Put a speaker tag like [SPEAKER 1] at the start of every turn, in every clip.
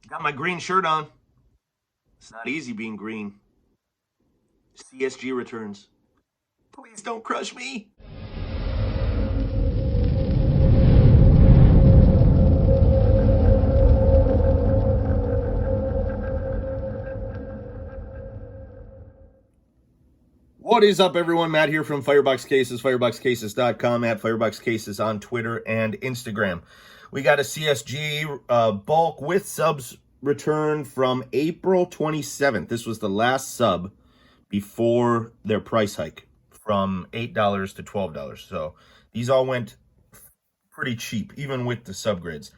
[SPEAKER 1] Got my green shirt on. It's not easy being green. CSG returns. Please don't crush me. What is up, everyone? Matt here from Firebox Cases, fireboxcases.com, at Firebox Cases on Twitter and Instagram. We got a CSG bulk with subs return from April 27th. This was the last sub before their price hike from $8 to $12. So these all went pretty cheap, even with the subgrades.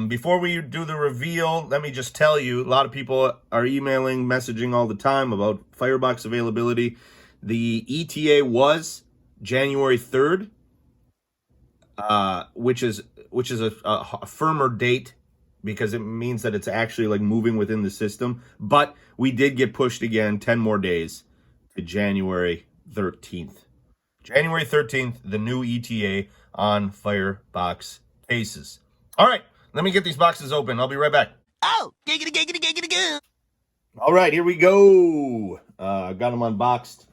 [SPEAKER 1] Before we do the reveal, let me just tell you, a lot of people are emailing, messaging all the time about Firebox availability. The ETA was January 3rd, which is a firmer date because it means that it's actually like moving within the system. But we did get pushed again 10 more days to January 13th. January 13th, the new ETA on Firebox Cases. All right, let me get these boxes open. I'll be right back.
[SPEAKER 2] Oh, giggity.
[SPEAKER 1] All right, here we go. I got them unboxed.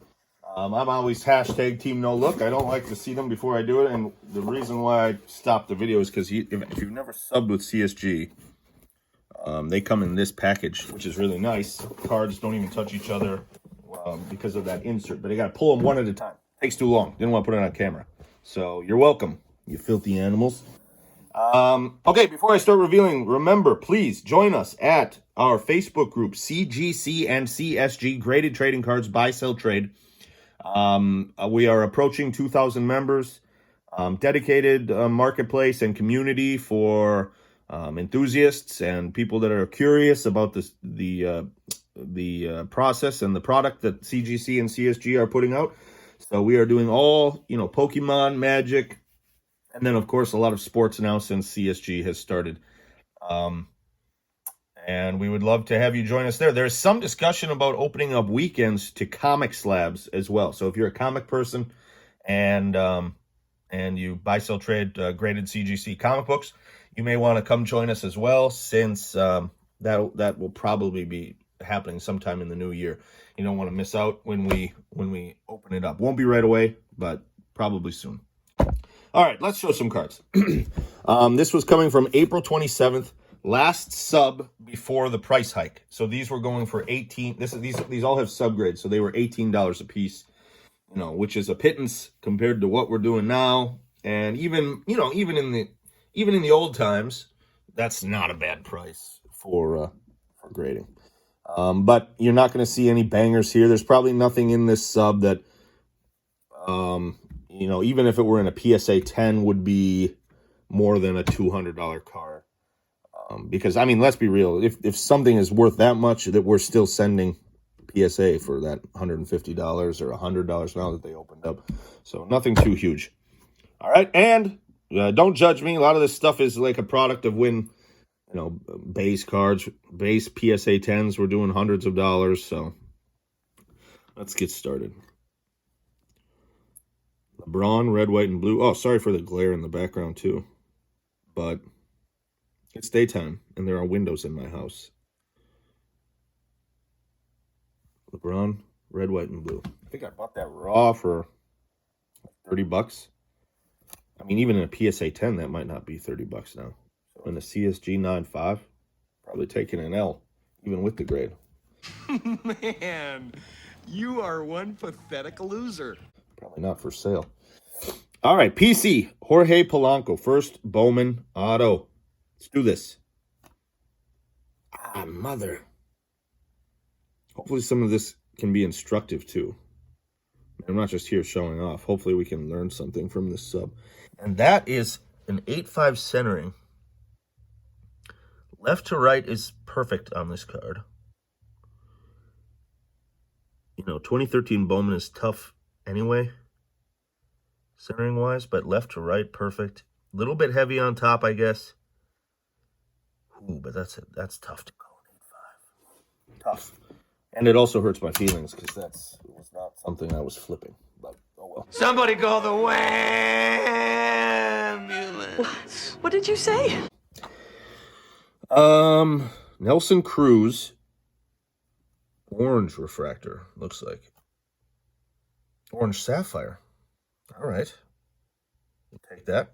[SPEAKER 1] I'm always hashtag Team No Look. I don't like to see them before I do it, and the reason why I stopped the video is because if you've never subbed with CSG, they come in this package, which is really nice. Cards don't even touch each other because of that insert, but I got to pull them one at a time. Takes too long. Didn't want to put it on camera. So you're welcome, you filthy animals. Okay, before I start revealing, remember, please join us at our Facebook group, CGC and CSG Graded Trading Cards Buy, Sell, Trade. We are approaching 2,000 members. Dedicated marketplace and community for enthusiasts and people that are curious about the process and the product that CGC and CSG are putting out. So we are doing all, Pokemon, Magic, and then, of course, a lot of sports now since CSG has started. And we would love to have you join us there. There's some discussion about opening up weekends to comic slabs as well. So if you're a comic person and you buy, sell, trade graded CGC comic books, you may want to come join us as well, since that will probably be happening sometime in the new year. You don't want to miss out when we open it up. Won't be right away, but probably soon. All right, let's show some cards. This was coming from April 27th, last sub before the price hike. So these were going for $18. These all have subgrades, so they were $18 a piece, which is a pittance compared to what we're doing now. And even in the old times, that's not a bad price for grading. But you're not going to see any bangers here. There's probably nothing in this sub that even if it were in a PSA 10, would be more than a $200 card. Because, let's be real. If something is worth that much, that we're still sending PSA for that $150 or $100 now that they opened up. So nothing too huge. All right, and don't judge me. A lot of this stuff is like a product of when, base cards, base PSA 10s were doing hundreds of dollars. So let's get started. LeBron, red, white, and blue. Oh, sorry for the glare in the background, too. But it's daytime, and there are windows in my house. LeBron, red, white, and blue. I think I bought that raw for $30. Even in a PSA 10, that might not be $30 now. So in a CSG 9.5, probably taking an L, even with the grade.
[SPEAKER 2] Man, you are one pathetic loser.
[SPEAKER 1] Probably not for sale. All right, PC, Jorge Polanco, first Bowman auto. Let's do this. Mother. Hopefully some of this can be instructive, too. I'm not just here showing off. Hopefully we can learn something from this sub. And that is an 8.5 centering. Left to right is perfect on this card. 2013 Bowman is tough anyway, centering wise, but left to right, perfect. A little bit heavy on top, I guess. Ooh, but that's tough to go 8.5. Tough. And it also hurts my feelings because that was not something I was flipping. But oh well.
[SPEAKER 2] Somebody call the ambulance.
[SPEAKER 3] What did you say?
[SPEAKER 1] Nelson Cruz. Orange refractor, looks like. Orange sapphire. All right. We'll take that.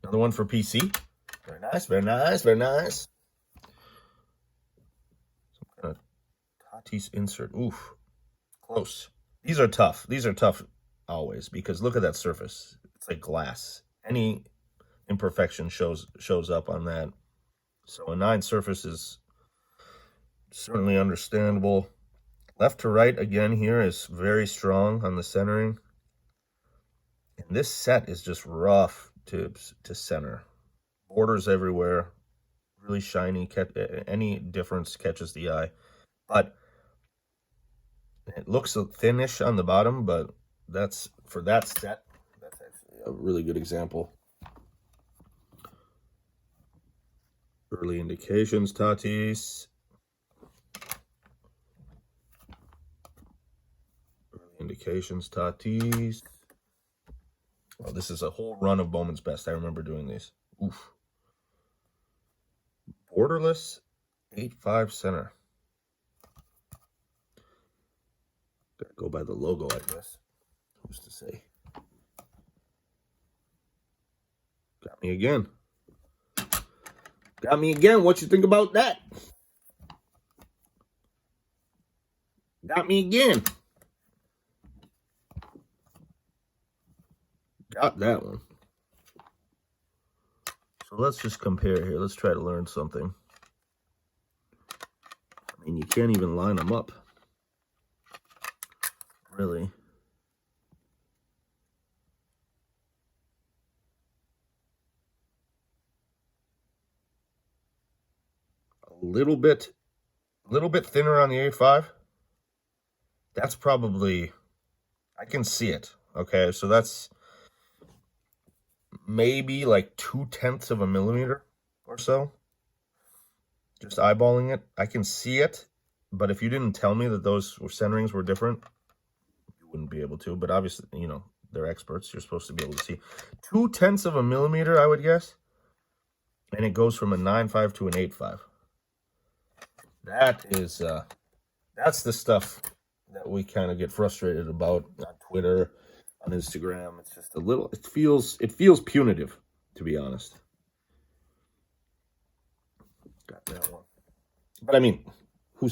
[SPEAKER 1] Another one for PC. Very nice, very nice, very nice. Some kind of Tatis insert. Oof. Close. These are tough. These are tough always because look at that surface. It's like glass. Any imperfection shows up on that. So a 9 surface is certainly understandable. Left to right again here is very strong on the centering. And this set is just rough to center. Borders everywhere. Really shiny. Any difference catches the eye. But it looks thinnish on the bottom, but that's for that set. That's actually a really good example. Early indications, Tatis. Early indications, Tatis. Oh, this is a whole run of Bowman's Best. I remember doing these. Oof. Borderless 8-5 center. Gotta go by the logo, I guess. Who's to say? Got me again. Got me again. What you think about that? Got me again. Got that one. So let's just compare here. Let's try to learn something. I mean, you can't even line them up. Really. A little bit thinner on the A5. That's probably, I can see it. Okay, so that's maybe like 0.2 of a millimeter or so. Just eyeballing it, I can see it. But if you didn't tell me that those centerings were different, you wouldn't be able to. But obviously, you know, they're experts. You're supposed to be able to see 0.2 of a millimeter, I would guess. And it goes from a 9.5 to an 8.5. That is, that's the stuff that we kind of get frustrated about on Twitter, on Instagram. It's just a little, it feels punitive, to be honest. Got that one. But I mean, who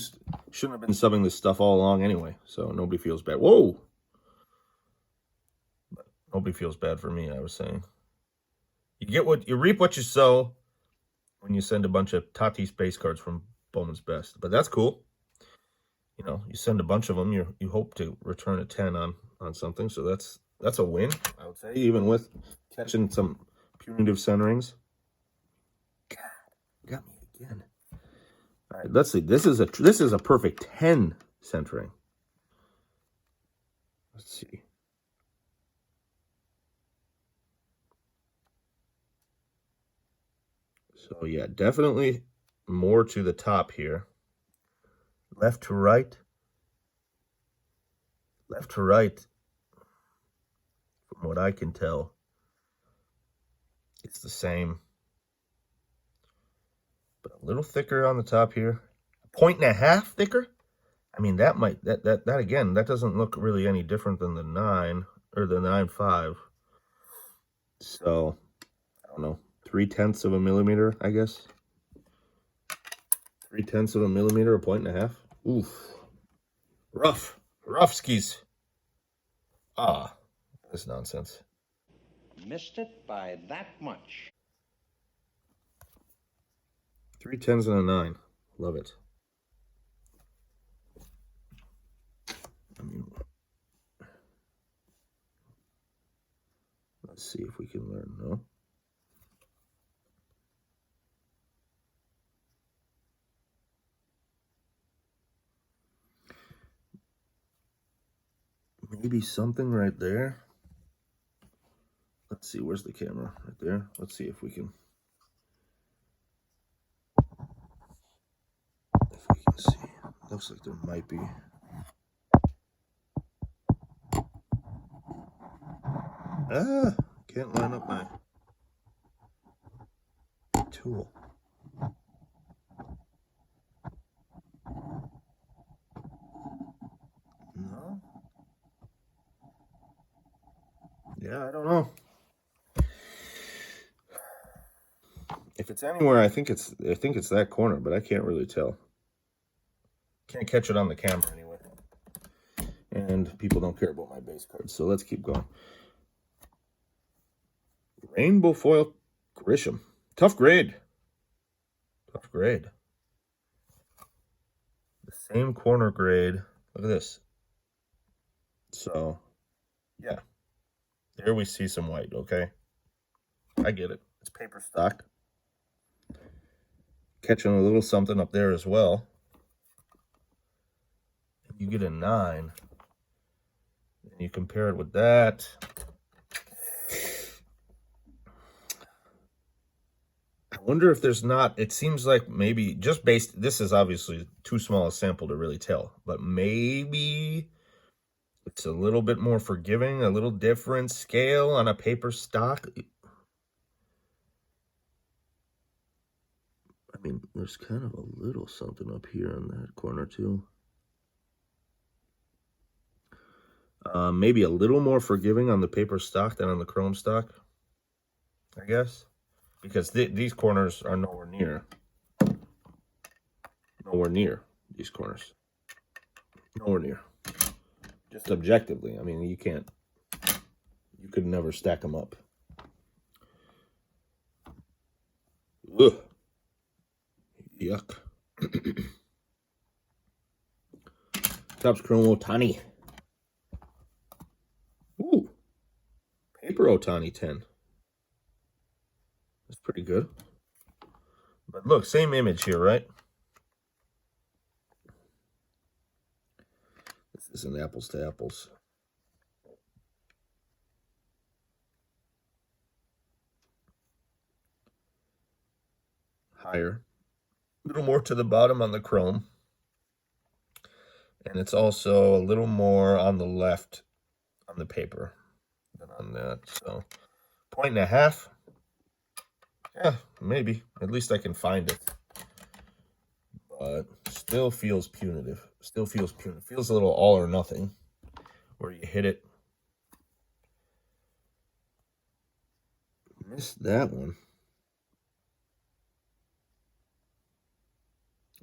[SPEAKER 1] shouldn't have been subbing this stuff all along anyway, so nobody feels bad. Whoa! But nobody feels bad for me, I was saying. You reap what you sow when you send a bunch of Tatis base cards from Bowman's Best. But that's cool. You know, you send a bunch of them, you hope to return a 10 on something. So that's a win, I would say, even with catching some punitive centerings. God, got me again. All right, let's see. This is a perfect 10 centering. Let's see. So yeah, definitely more to the top here. Left to right. Left to right, from what I can tell, it's the same. But a little thicker on the top here. 1.5 thicker? I mean, that again, that doesn't look really any different than the 9 or the 9.5. So, I don't know, 0.3 of a millimeter, I guess. 0.3 of a millimeter, 1.5. Oof. Rough skis. Ah, that's nonsense.
[SPEAKER 3] Missed it by that much.
[SPEAKER 1] 0.3 and a 9. Love it. I mean, let's see if we can learn. No. Maybe something right there. Let's see, where's the camera? Right there. Let's see if we can see. Looks like there might be. Can't line up my tool. No. Yeah, I don't know. If it's anywhere, I think it's that corner, but I can't really tell. Can't catch it on the camera anyway. And people don't care about my base cards, so let's keep going. Rainbow foil Grisham. Tough grade. Tough grade. The same corner grade. Look at this. So, yeah. There we see some white, okay? I get it. It's paper stock. Catching a little something up there as well. You get a 9. And you compare it with that. I wonder if there's not, it seems like maybe just based, this is obviously too small a sample to really tell, but maybe it's a little bit more forgiving, a little different scale on a paper stock. I mean, there's kind of a little something up here in that corner too. Maybe a little more forgiving on the paper stock than on the chrome stock, I guess. Because these corners are nowhere near these corners. Nowhere near. Just objectively. I mean, you could never stack them up. Ugh. Yuck. Topps Chrome Otani. Ooh. Paper Otani 10. That's pretty good. But look, same image here, right? This isn't apples to apples. Higher. A little more to the bottom on the chrome. And it's also a little more on the left on the paper than on that. So, 1.5. Yeah, maybe. At least I can find it. But still feels punitive. Still feels punitive. Feels a little all or nothing. Where you hit it. Missed that one.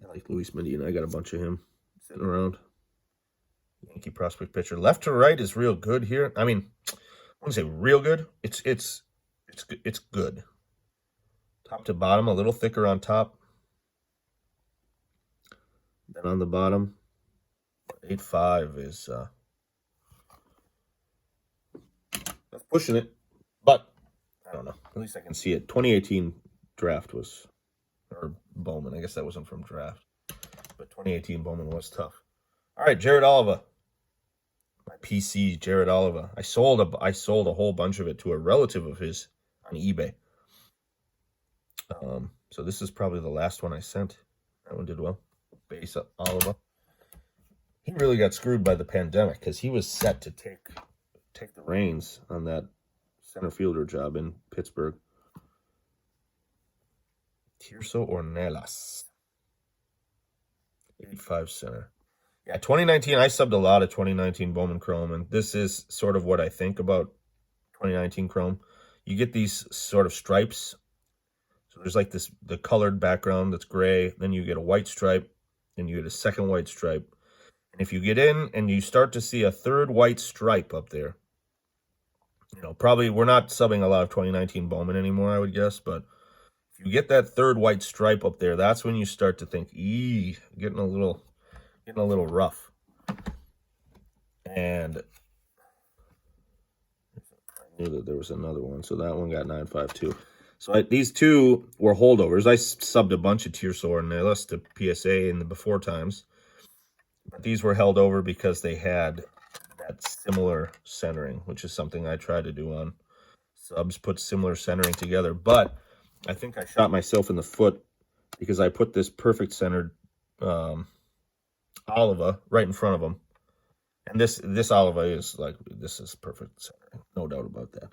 [SPEAKER 1] I like Luis Medina. I got a bunch of him sitting around. Yankee prospect pitcher. Left to right is real good here. I mean, I wouldn't say real good. It's good. Top to bottom, a little thicker on top than on the bottom. 8.5 is that's pushing it, but I don't know. At least I can see it. 2018 draft was, or Bowman. I guess that wasn't from draft, but 2018 Bowman was tough. All right, Jared Oliva. My PC, Jared Oliva. I sold a whole bunch of it to a relative of his on eBay. So this is probably the last one I sent. That one did well. Base Oliva. He really got screwed by the pandemic because he was set to take the reins on that center fielder job in Pittsburgh. Tirso Ornelas. 8.5 center. Yeah, 2019, I subbed a lot of 2019 Bowman Chrome, and this is sort of what I think about 2019 Chrome. You get these sort of stripes. So there's like the colored background that's gray, then you get a white stripe, then you get a second white stripe. And if you get in and you start to see a third white stripe up there, you know, probably we're not subbing a lot of 2019 Bowman anymore, I would guess, but if you get that third white stripe up there, that's when you start to think, getting a little rough. And I knew that there was another one, so that one got 9.5 too. So these two were holdovers. I subbed a bunch of Tirso Ornelas to PSA in the before times. But these were held over because they had that similar centering, which is something I try to do on subs, put similar centering together. But I think I shot myself in the foot because I put this perfect centered Oliva right in front of them. And this Oliva is like, this is perfect centering. No doubt about that.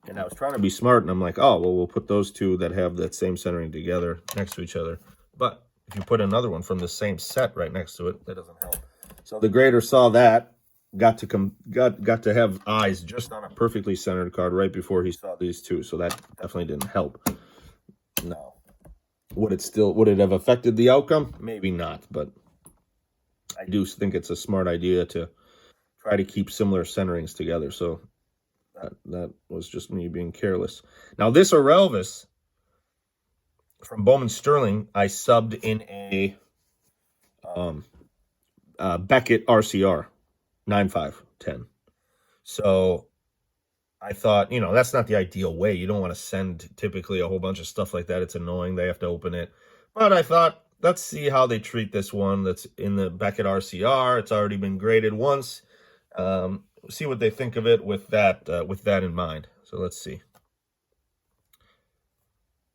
[SPEAKER 1] And I was trying to be smart, and I'm like, oh, well, we'll put those two that have that same centering together next to each other. But if you put another one from the same set right next to it, that doesn't help. So the grader saw that, got to have eyes just on a perfectly centered card right before he saw these two. So that definitely didn't help. No. Would it have affected the outcome? Maybe not, but I do think it's a smart idea to try to keep similar centerings together. So that was just me being careless. Now this Orelvis from Bowman Sterling, I subbed in a Beckett RCR 9510. So I thought, that's not the ideal way. You don't want to send typically a whole bunch of stuff like that. It's annoying. They have to open it. But I thought, let's see how they treat this one that's in the Beckett RCR. It's already been graded once. See what they think of it with that in mind. So let's see.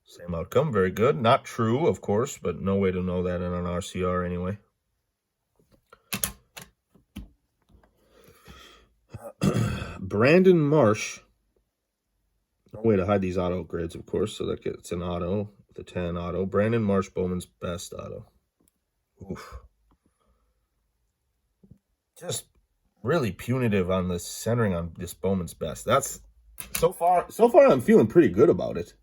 [SPEAKER 1] Same outcome. Very good. Not true, of course, but no way to know that in an RCR anyway. Brandon Marsh. No way to hide these auto grades, of course. So that gets an auto, the 10 auto. Brandon Marsh, Bowman's best auto. Oof. Just really punitive on the centering on this Bowman's best. That's so far I'm feeling pretty good about it.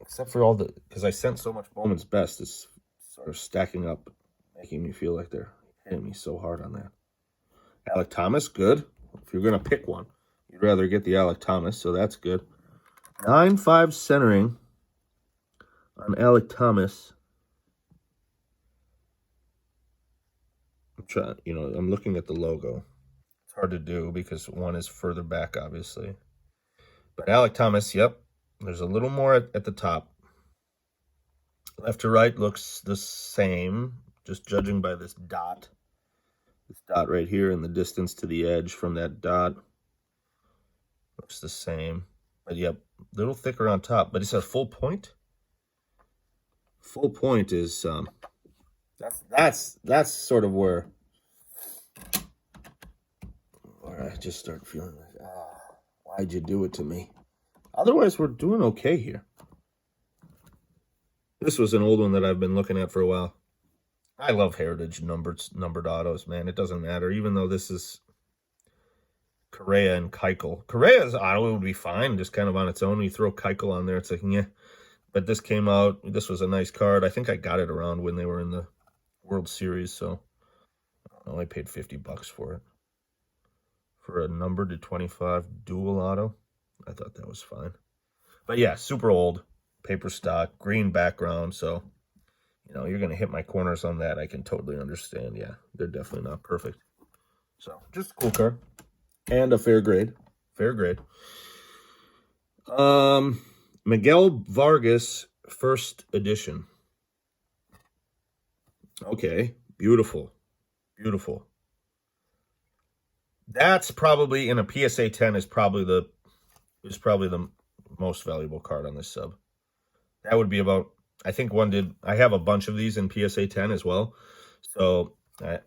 [SPEAKER 1] Except for because I sent so much Bowman's best, it's sort of stacking up, making me feel like they're hitting me so hard on that. Alec Thomas, good. If you're going to pick one, you'd rather get the Alec Thomas, so that's good. 9.5 centering on Alec Thomas. I'm looking at the logo. It's hard to do because one is further back, obviously. But Alec Thomas, yep. There's a little more at the top. Left to right looks the same, just judging by this dot. This dot right here and the distance to the edge from that dot. Looks the same. But yep, a little thicker on top. But it's a full point. Full point is that's sort of where I just start feeling like, why'd you do it to me? Otherwise, we're doing okay here. This was an old one that I've been looking at for a while. I love heritage numbered autos, man. It doesn't matter, even though this is Correa and Keuchel. Correa's auto would be fine, just kind of on its own. You throw Keuchel on there, it's like, yeah. But this came out. This was a nice card. I think I got it around when they were in the World Series, so I only paid $50 for it. For a numbered to 25 dual auto. I thought that was fine. But yeah, super old, paper stock, green background, so you're going to hit my corners on that. I can totally understand. Yeah, they're definitely not perfect. So, just a cool card. And a fair grade. Fair grade. Miguel Vargas, first edition. Okay, beautiful. Beautiful. That's probably, in a PSA 10, is probably the most valuable card on this sub. That would be about, I think I have a bunch of these in PSA 10 as well. So I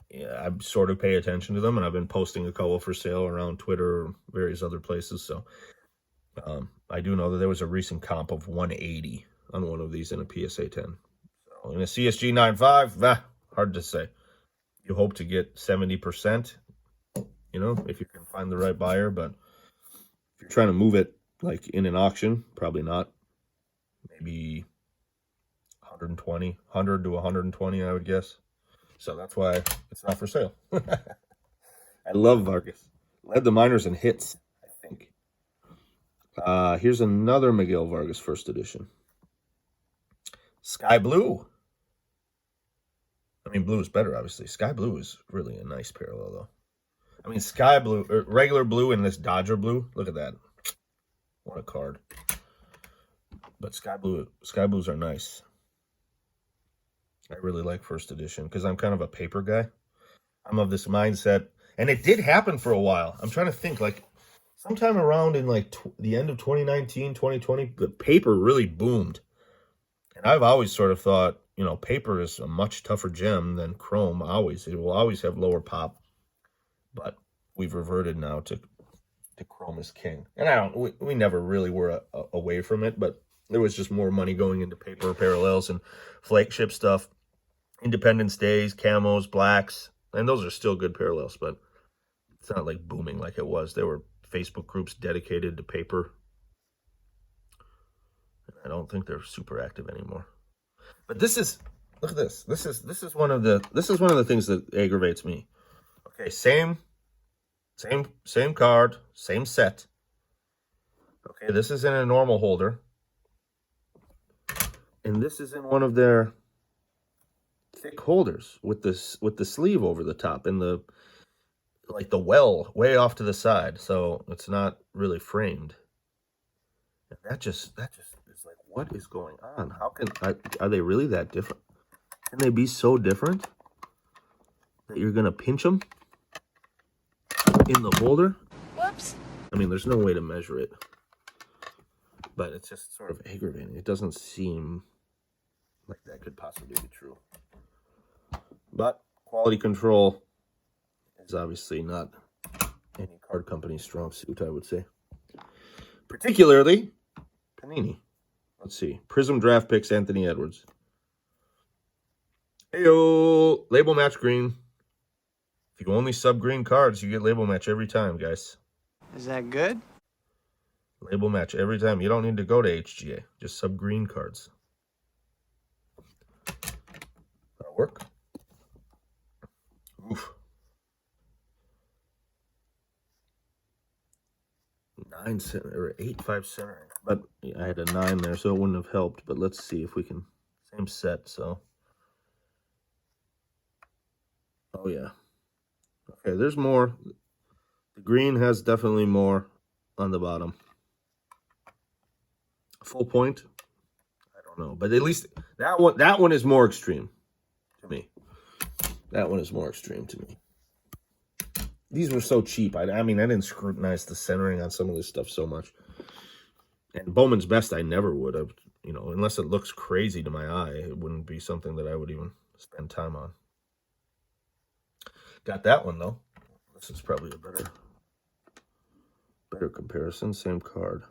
[SPEAKER 1] sort of pay attention to them, and I've been posting a couple for sale around Twitter or various other places. So I do know that there was a recent comp of 180 on one of these in a PSA 10. So in a CSG 9.5, hard to say. You hope to get 70%, if you can find the right buyer. But if you're trying to move it like in an auction, probably not. Maybe 100 to 120, I would guess. So that's why it's not for sale. I love Vargas. Led the minors in hits, I think. Here's another Miguel Vargas first edition. Sky Blue. I mean, blue is better, obviously. Sky Blue is really a nice parallel, though. I mean, Sky Blue, regular blue and this Dodger Blue. Look at that. What a card. But Sky Blues are nice. I really like first edition because I'm kind of a paper guy. I'm of this mindset. And it did happen for a while. I'm trying to think, like, sometime around in, like, the end of 2019, 2020, the paper really boomed. And I've always sort of thought, paper is a much tougher gem than chrome. It will always have lower pop. But we've reverted now to to Chrome is king. And we never really were away from it, but there was just more money going into paper parallels and flagship stuff. Independence Days, camos, blacks, and those are still good parallels, but it's not like booming like it was. There were Facebook groups dedicated to paper. I don't think they're super active anymore. But this is, look at this. This is one of the things that aggravates me. Okay, same card, same set. Okay, this is in a normal holder. And this is in one of their thick holders with the sleeve over the top and the well way off to the side, so it's not really framed. And that just is like, what is going on? How can are they really that different? Can they be so different that you're gonna pinch them in the holder?
[SPEAKER 4] Whoops.
[SPEAKER 1] I mean, there's no way to measure it, but it's just sort of aggravating. It doesn't seem like that could possibly be true. But quality control is obviously not any card company's strong suit, I would say. Particularly Panini. Let's see. Prism Draft Picks, Anthony Edwards. Heyo! Label match green. If you only sub green cards, you get label match every time, guys.
[SPEAKER 4] Is that good?
[SPEAKER 1] Label match every time. You don't need to go to HGA. Just sub green cards. That'll work. Oof. 9 center or 8-5 centering, but I had a 9 there, so it wouldn't have helped. But let's see if we can. Same set, so. Oh yeah. Okay, there's more. The green has definitely more on the bottom. Full point. I don't know, but at least that one is more extreme to me. That one is more extreme to me. These were so cheap. I mean, I didn't scrutinize the centering on some of this stuff so much. And Bowman's Best, I never would have, you know, unless it looks crazy to my eye, it wouldn't be something that I would even spend time on. Got that one, though. This is probably a better comparison. Same card.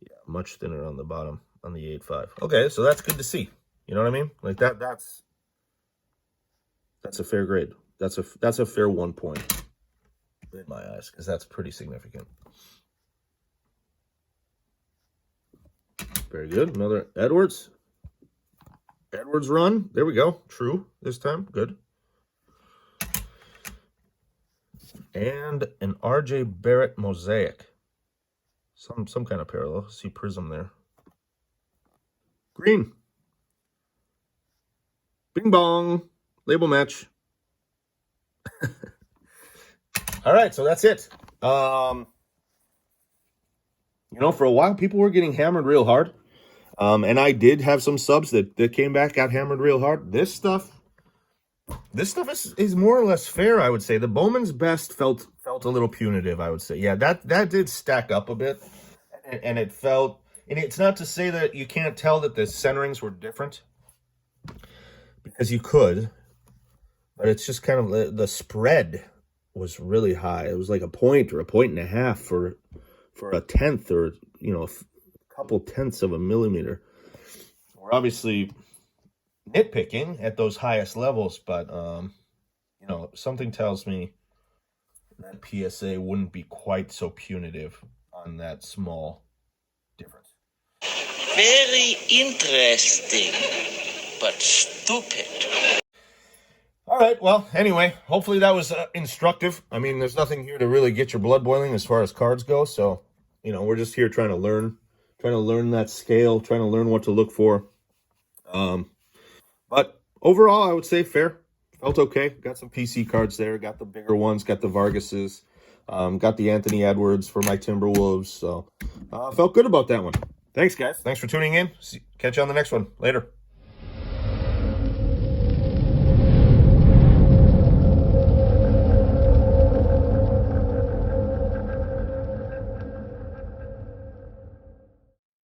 [SPEAKER 1] Yeah, much thinner on the bottom on the 8.5. Okay, so that's good to see. You know what I mean? Like that's a fair grade. That's a fair 1 point in my eyes, because that's pretty significant. Very good. Another Edwards. Edwards run. There we go. True this time. Good. And an RJ Barrett mosaic. Some kind of parallel. See prism there. Green. Bing bong. Label match. All right, so that's it. You know, for a while, people were getting hammered real hard. And I did have some subs that came back, got hammered real hard. This stuff is more or less fair, I would say. The Bowman's Best felt a little punitive, I would say. Yeah, that did stack up a bit. And it felt, and it's not to say that you can't tell that the centerings were different, because you could, but it's just kind of the spread was really high. It was like a point or a point and a half for a tenth, or, you know, a couple tenths of a millimeter. We're obviously nitpicking at those highest levels, but you know, something tells me that PSA wouldn't be quite so punitive on that small difference.
[SPEAKER 5] Very interesting, but stupid.
[SPEAKER 1] All right, well, anyway, hopefully that was instructive. I mean, there's nothing here to really get your blood boiling as far as cards go, so, you know, we're just here trying to learn that scale, trying to learn what to look for. But overall, I would say fair. Felt okay. Got some PC cards there. Got the bigger ones. Got the Vargases. Got the Anthony Edwards for my Timberwolves. So felt good about that one. Thanks, guys. Thanks for tuning in. Catch you on the next one. Later.